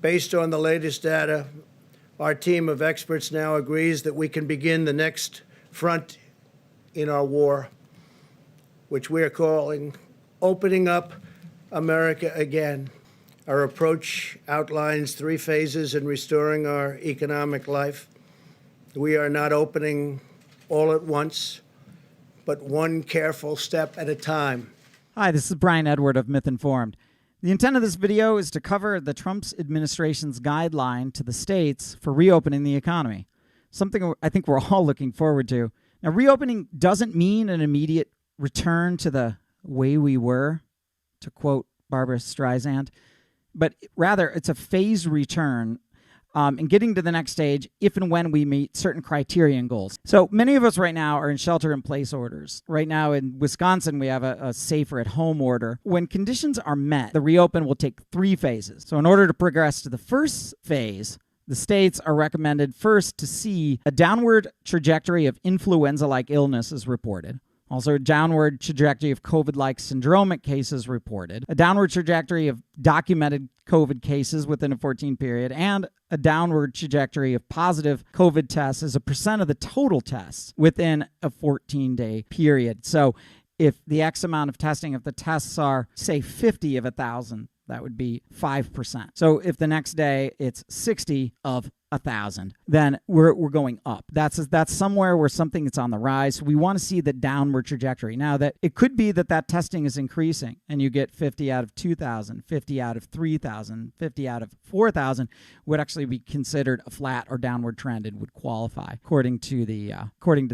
Based on the latest data, our team of experts now agrees that we can begin the next front in our war, which we are calling Opening Up America Again. Our approach outlines 3 phases in restoring our economic life. We are not opening all at once, but one careful step at a time. Hi, this is Brian Edward of Myth Informed. The intent of this video is to cover the Trump administration's guideline to the states for reopening the economy, something I think we're all looking forward to. Now, reopening doesn't mean an immediate return to the way we were, to quote Barbara Streisand, but rather it's a phased return and getting to the next stage if and when we meet certain criteria and goals. So many of us right now are in shelter-in-place orders. Right now in Wisconsin, we have a safer-at-home order. When conditions are met, the reopen will take 3 phases. So in order to progress to the first phase, the states are recommended first to see a downward trajectory of influenza-like illnesses reported. Also, a downward trajectory of COVID-like syndromic cases reported, a downward trajectory of documented COVID cases within a 14 period, and a downward trajectory of positive COVID tests as a percent of the total tests within a 14-day period. So if the X amount of testing, if the tests are, say, 50 of 1,000, that would be 5%. So if the next day it's 60 of 1,000, then we're going up. That's somewhere where something is on the rise. We want to see the downward trajectory. Now, that it could be that testing is increasing and you get 50 out of 2,000, 50 out of 3,000, 50 out of 4,000 would actually be considered a flat or downward trend and would qualify according to the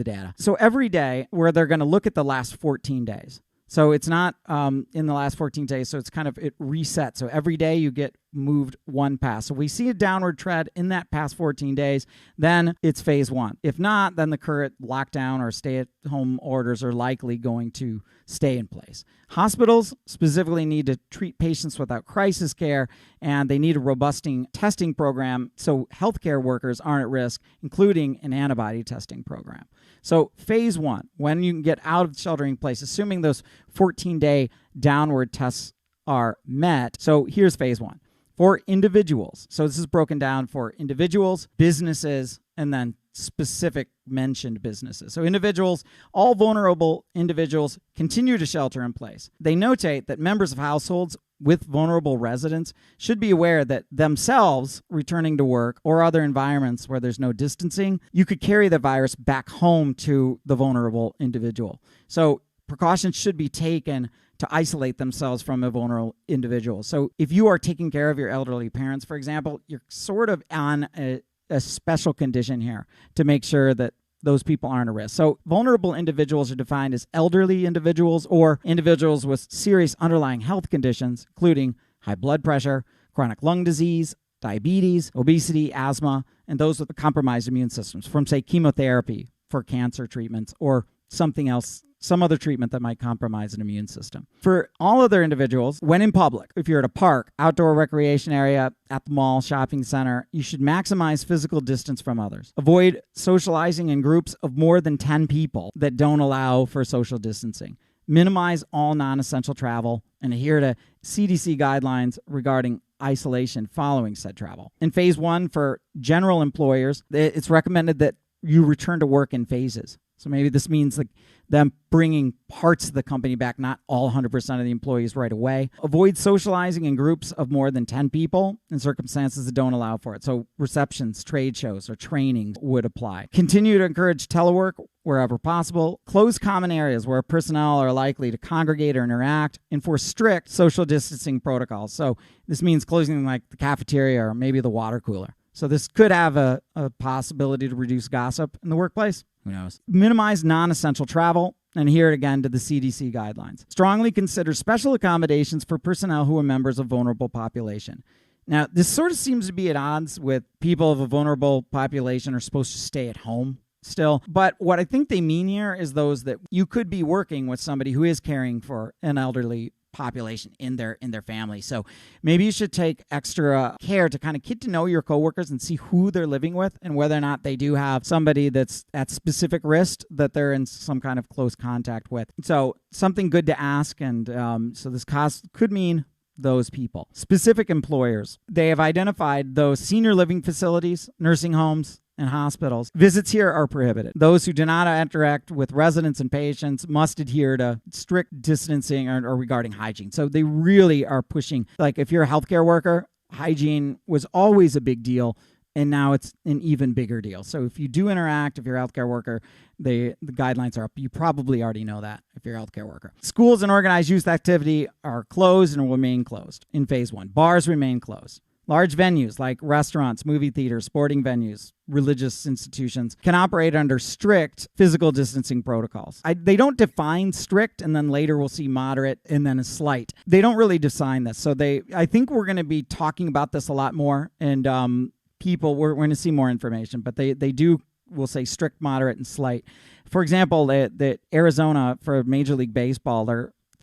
data. So every day where they're going to look at the last 14 days. So it's not in the last 14 days, so it's kind of, it resets. So every day you get moved one pass. So we see a downward trend in that past 14 days, then it's phase 1. If not, then the current lockdown or stay-at-home orders are likely going to stay in place. Hospitals specifically need to treat patients without crisis care, and they need a robust testing program so healthcare workers aren't at risk, including an antibody testing program. So phase 1, when you can get out of sheltering place, assuming those 14-day downward tests are met. So here's phase 1. For individuals, so this is broken down for individuals, businesses, and then specific mentioned businesses. So individuals, all vulnerable individuals continue to shelter in place. They notate that members of households with vulnerable residents should be aware that themselves returning to work or other environments where there's no distancing, you could carry the virus back home to the vulnerable individual. So precautions should be taken to isolate themselves from a vulnerable individual. So if you are taking care of your elderly parents, for example, you're sort of on a special condition here to make sure that those people aren't at risk. So vulnerable individuals are defined as elderly individuals or individuals with serious underlying health conditions, including high blood pressure, chronic lung disease, diabetes, obesity, asthma, and those with compromised immune systems from, say, chemotherapy for cancer treatments or something else, some other treatment that might compromise an immune system. For all other individuals, when in public, if you're at a park, outdoor recreation area, at the mall, shopping center, you should maximize physical distance from others. Avoid socializing in groups of more than 10 people that don't allow for social distancing. Minimize all non-essential travel and adhere to CDC guidelines regarding isolation following said travel. In phase 1, for general employers, it's recommended that you return to work in phases. So maybe this means like them bringing parts of the company back, not all 100% of the employees right away. Avoid socializing in groups of more than 10 people in circumstances that don't allow for it. So receptions, trade shows, or trainings would apply. Continue to encourage telework wherever possible. Close common areas where personnel are likely to congregate or interact. Enforce strict social distancing protocols. So this means closing like the cafeteria or maybe the water cooler. So this could have a possibility to reduce gossip in the workplace. Who knows? Minimize non-essential travel and adhere again to the CDC guidelines. Strongly consider special accommodations for personnel who are members of vulnerable population. Now, this sort of seems to be at odds with people of a vulnerable population are supposed to stay at home still. But what I think they mean here is those that you could be working with somebody who is caring for an elderly population in their family. So maybe you should take extra care to kind of get to know your coworkers and see who they're living with and whether or not they do have somebody that's at specific risk that they're in some kind of close contact with. So something good to ask. And so this cost could mean those people. Specific employers, they have identified those senior living facilities, nursing homes, and hospitals. Visits here are prohibited. Those who do not interact with residents and patients must adhere to strict distancing or regarding hygiene. So they really are pushing, like if you're a healthcare worker, hygiene was always a big deal, and now it's an even bigger deal. So if you do interact, if you're a healthcare worker, the guidelines are up. You probably already know that if you're a healthcare worker. Schools and organized youth activity are closed and will remain closed in phase 1. Bars remain closed. Large venues like restaurants, movie theaters, sporting venues, religious institutions can operate under strict physical distancing protocols. They don't define strict, and then later we'll see moderate and then a slight. They don't really define this. So I think we're going to be talking about this a lot more, and we're going to see more information, but we'll say strict, moderate, and slight. For example, that Arizona, for Major League Baseball,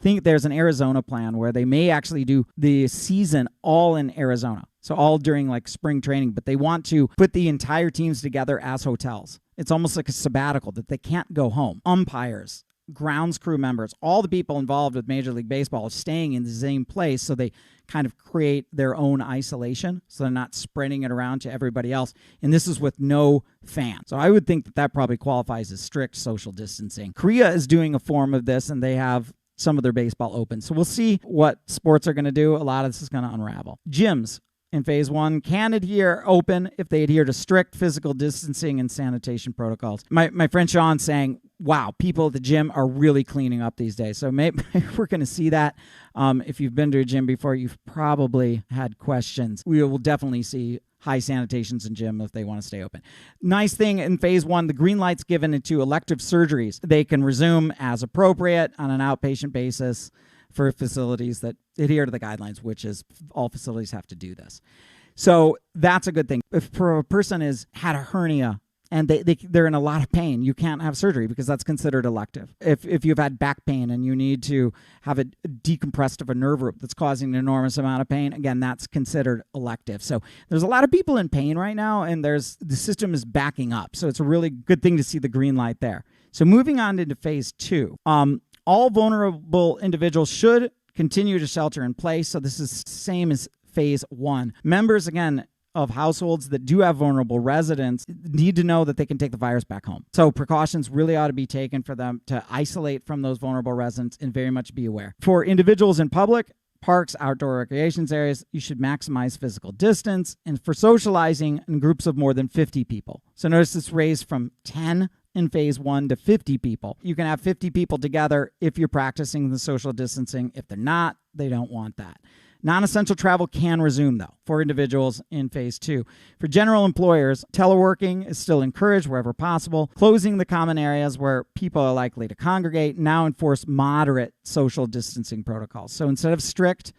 there's an Arizona plan where they may actually do the season all in Arizona. So all during like spring training, but they want to put the entire teams together as hotels. It's almost like a sabbatical that they can't go home. Umpires, grounds crew members, all the people involved with Major League Baseball are staying in the same place, so they kind of create their own isolation, so they're not spreading it around to everybody else. And this is with no fans. So I would think that probably qualifies as strict social distancing. Korea is doing a form of this, and they have some of their baseball open. So we'll see what sports are going to do. A lot of this is going to unravel. Gyms in phase 1 can open if they adhere to strict physical distancing and sanitation protocols. My friend Sean saying, wow, people at the gym are really cleaning up these days. So maybe we're going to see that. If you've been to a gym before, you've probably had questions. We will definitely see high sanitations in gym if they want to stay open. Nice thing in phase 1, the green light's given to elective surgeries. They can resume as appropriate on an outpatient basis for facilities that adhere to the guidelines, which is all facilities have to do this. So that's a good thing. If a person had a hernia and they're in a lot of pain, you can't have surgery because that's considered elective. If you've had back pain and you need to have a decompressed of a nerve root that's causing an enormous amount of pain, again, that's considered elective. So there's a lot of people in pain right now, and the system is backing up. So it's a really good thing to see the green light there. So moving on into phase 2, all vulnerable individuals should continue to shelter in place. So this is the same as phase 1. Members, again, of households that do have vulnerable residents need to know that they can take the virus back home. So precautions really ought to be taken for them to isolate from those vulnerable residents and very much be aware. For individuals in public, parks, outdoor recreation areas, you should maximize physical distance, and for socializing in groups of more than 50 people. So notice it's raised from 10 in phase 1 to 50 people. You can have 50 people together if you're practicing the social distancing. If they're not, they don't want that. Non-essential travel can resume, though, for individuals in phase 2. For general employers, teleworking is still encouraged wherever possible. Closing the common areas where people are likely to congregate now enforce moderate social distancing protocols. So instead of strict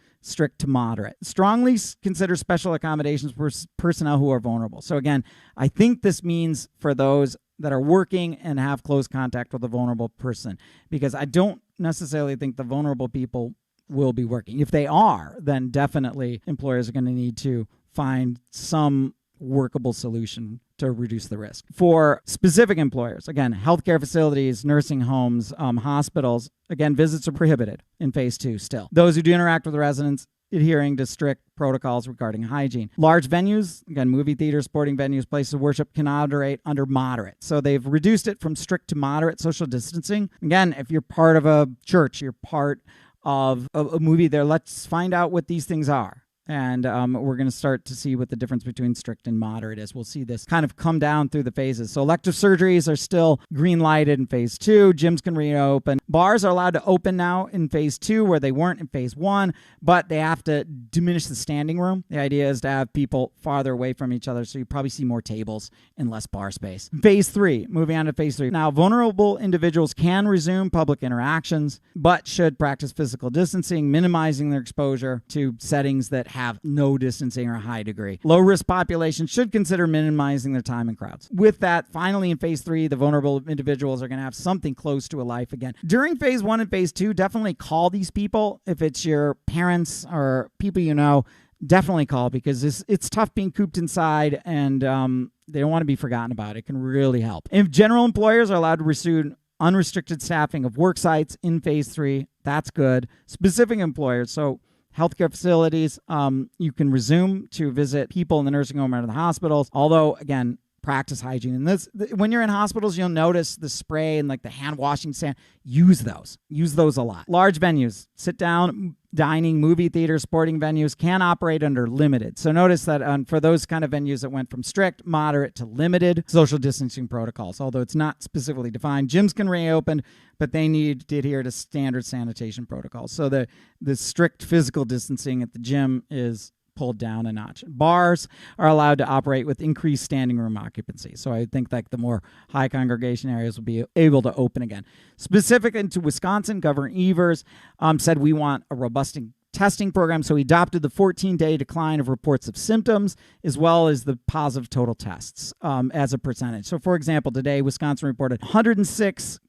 to moderate. Strongly consider special accommodations for personnel who are vulnerable. So again, I think this means for those that are working and have close contact with a vulnerable person, because I don't necessarily think the vulnerable people will be working. If they are, then definitely employers are going to need to find some workable solution to reduce the risk. For specific employers, again, healthcare facilities, nursing homes, hospitals, again, visits are prohibited in phase 2 still. Those who do interact with residents adhering to strict protocols regarding hygiene. Large venues, again, movie theaters, sporting venues, places of worship can operate under moderate. So they've reduced it from strict to moderate social distancing. Again, if you're part of a church, you're part of a movie there, let's find out what these things are. And we're going to start to see what the difference between strict and moderate is. We'll see this kind of come down through the phases. So elective surgeries are still green lighted in phase 2. Gyms can reopen. Bars are allowed to open now in phase 2 where they weren't in phase 1, but they have to diminish the standing room. The idea is to have people farther away from each other, so you probably see more tables and less bar space. Phase 3, moving on to phase 3. Now, vulnerable individuals can resume public interactions, but should practice physical distancing, minimizing their exposure to settings that have no distancing or a high degree. Low-risk populations should consider minimizing their time in crowds. With that, finally in phase 3, the vulnerable individuals are going to have something close to a life again. During phase 1 and phase 2, definitely call these people. If it's your parents or people you know, definitely call, because it's tough being cooped inside, and they don't want to be forgotten about. It can really help. If general employers are allowed to resume unrestricted staffing of work sites in phase 3, that's good. Specific employers, so Healthcare facilities, you can resume to visit people in the nursing home or in the hospitals. Although, again, practice hygiene. And when you're in hospitals, you'll notice the spray and like the hand washing sand. Use those a lot. Large venues, sit down dining, movie theaters, sporting venues can operate under limited. So notice that for those kind of venues that went from strict, moderate to limited social distancing protocols, although it's not specifically defined. Gyms can reopen, but they need to adhere to standard sanitation protocols. So the strict physical distancing at the gym is pulled down a notch. Bars are allowed to operate with increased standing room occupancy. So I think like the more high congregation areas will be able to open again. Specific into Wisconsin, Governor Evers said we want a robust testing program. So he adopted the 14-day decline of reports of symptoms as well as the positive total tests as a percentage. So for example, today, Wisconsin reported 106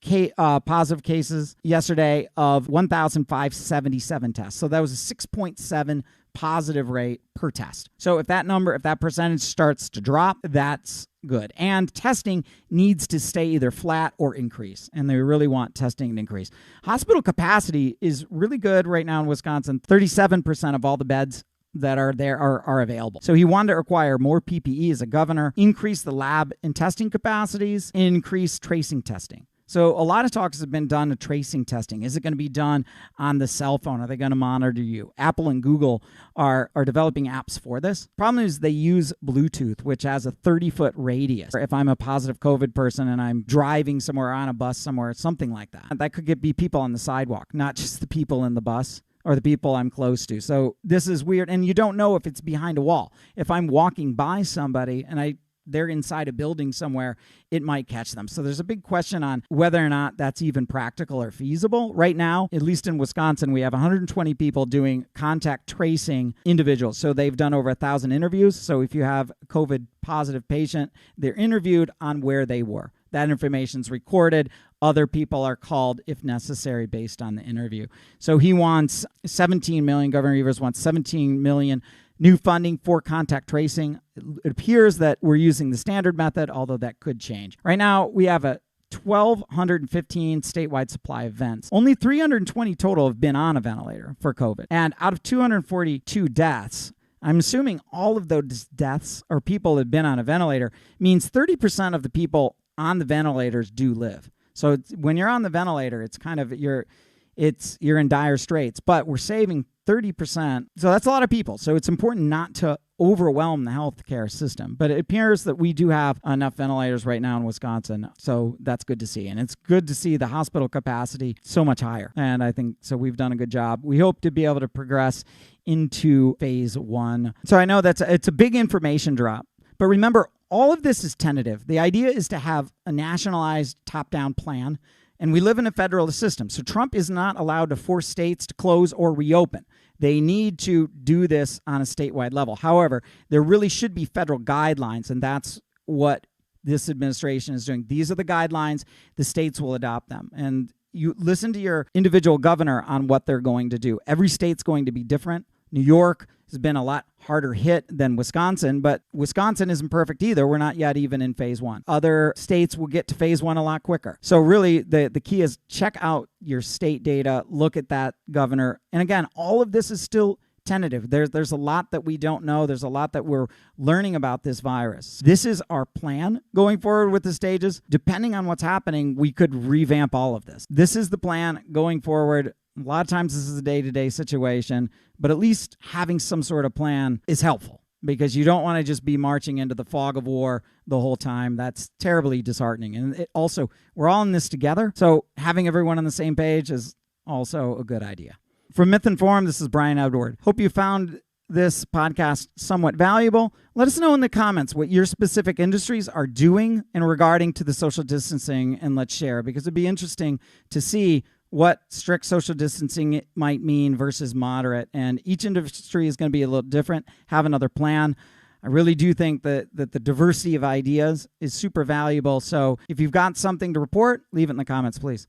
positive cases yesterday of 1,577 tests. So that was a 6.7 positive rate per test. So if that percentage starts to drop, that's good. And testing needs to stay either flat or increase. And they really want testing to increase. Hospital capacity is really good right now in Wisconsin. 37% of all the beds that are there are available. So he wanted to require more PPE as a governor, increase the lab and testing capacities, and increase tracing testing. So a lot of talks have been done to tracing testing. Is it going to be done on the cell phone? Are they going to monitor you? Apple and Google are developing apps for this. Problem is they use Bluetooth, which has a 30-foot radius. If I'm a positive COVID person and I'm driving somewhere on a bus somewhere, something like that. That could be people on the sidewalk, not just the people in the bus or the people I'm close to. So this is weird. And you don't know if it's behind a wall. If I'm walking by somebody and they're inside a building somewhere, it might catch them. So there's a big question on whether or not that's even practical or feasible. Right now, at least in Wisconsin, we have 120 people doing contact tracing individuals. So they've done over 1,000 interviews. So if you have a COVID positive patient, they're interviewed on where they were. That information's recorded. Other people are called if necessary based on the interview. So he wants 17 million. Governor Evers wants 17 million new funding for contact tracing. It appears that we're using the standard method, although that could change. Right now, we have a 1,215 statewide supply of vents. Only 320 total have been on a ventilator for COVID. And out of 242 deaths, I'm assuming all of those deaths or people that have been on a ventilator means 30% of the people on the ventilators do live. So when you're on the ventilator, it's kind of you're in dire straits. But we're saving 30%. So that's a lot of people. So it's important not to overwhelm the healthcare system. But it appears that we do have enough ventilators right now in Wisconsin. So that's good to see. And it's good to see the hospital capacity so much higher. And I think so we've done a good job. We hope to be able to progress into phase 1. So I know it's a big information drop. But remember, all of this is tentative. The idea is to have a nationalized top-down plan. And we live in a federalist system. So Trump is not allowed to force states to close or reopen. They need to do this on a statewide level. However, there really should be federal guidelines, and that's what this administration is doing. These are the guidelines. The states will adopt them. And you listen to your individual governor on what they're going to do. Every state's going to be different. New York has been a lot harder hit than Wisconsin, but Wisconsin isn't perfect either. We're not yet even in phase 1. Other states will get to phase 1 a lot quicker. So really, the key is check out your state data, look at that, governor. And again, all of this is still tentative. There's a lot that we don't know. There's a lot that we're learning about this virus. This is our plan going forward with the stages. Depending on what's happening, we could revamp all of this. This is the plan going forward. A lot of times this is a day-to-day situation, but at least having some sort of plan is helpful because you don't want to just be marching into the fog of war the whole time. That's terribly disheartening. And also, we're all in this together, so having everyone on the same page is also a good idea. From Myth Informed, this is Brian Edward. Hope you found this podcast somewhat valuable. Let us know in the comments what your specific industries are doing in regarding to the social distancing, and let's share, because it'd be interesting to see what strict social distancing might mean versus moderate. And each industry is going to be a little different, have another plan. I really do think that the diversity of ideas is super valuable. So if you've got something to report, leave it in the comments, please.